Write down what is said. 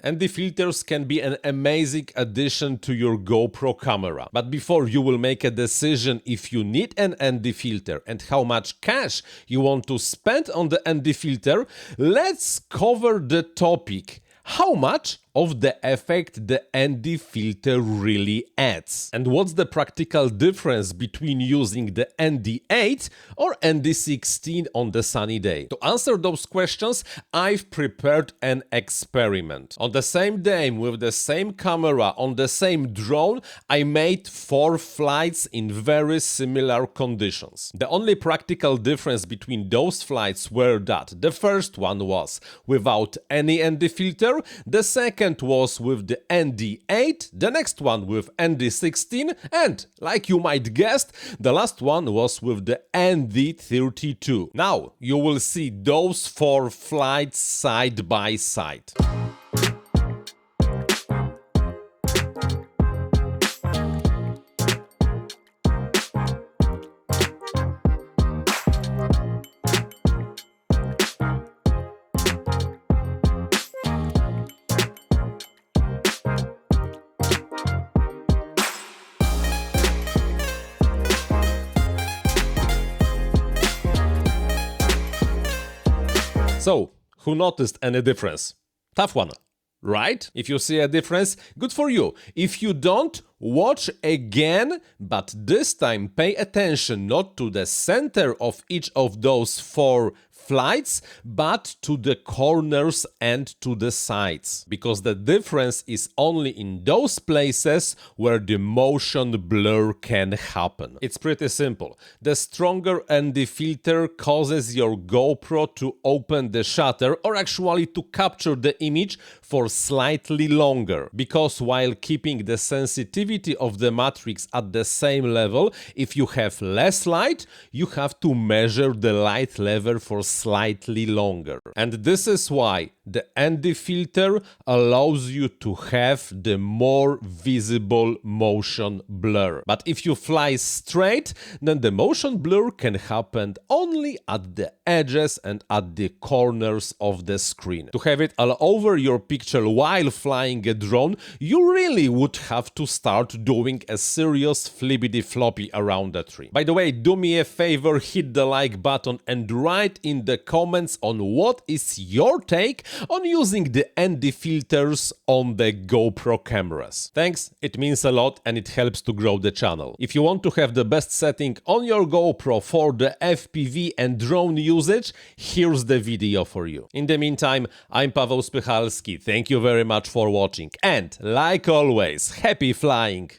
ND filters can be an amazing addition to your GoPro camera. But before you will make a decision if you need an ND filter and how much cash you want to spend on the ND filter, let's cover the topic. How much of the effect the ND filter really adds? And what's the practical difference between using the ND8 or ND16 on the sunny day? To answer those questions, I've prepared an experiment. On the same day, with the same camera, on the same drone, I made 4 flights in very similar conditions. The only practical difference between those flights were that the first one was without any ND filter, the second was with the ND8, the next one with ND16, and, like you might guess, the last one was with the ND32. Now, you will see those 4 flights side by side. So, who noticed any difference? Tough one, right? If you see a difference, good for you. If you don't, watch again, but this time pay attention not to the center of each of those 4 flights, but to the corners and to the sides, because the difference is only in those places where the motion blur can happen. It's pretty simple. The stronger ND filter causes your GoPro to open the shutter, or actually to capture the image for slightly longer, because while keeping the sensitivity of the matrix at the same level, if you have less light, you have to measure the light level for slightly longer. And this is why the ND filter allows you to have the more visible motion blur. But if you fly straight, then the motion blur can happen only at the edges and at the corners of the screen. To have it all over your picture while flying a drone, you really would have to start doing a serious flippity floppy around the tree. By the way, do me a favor, hit the like button and write in the comments on what is your take on using the ND filters on the GoPro cameras. Thanks, it means a lot and it helps to grow the channel. If you want to have the best setting on your GoPro for the FPV and drone usage, here's the video for you. In the meantime, I'm Paweł Spychalski, thank you very much for watching and, like always, happy flying!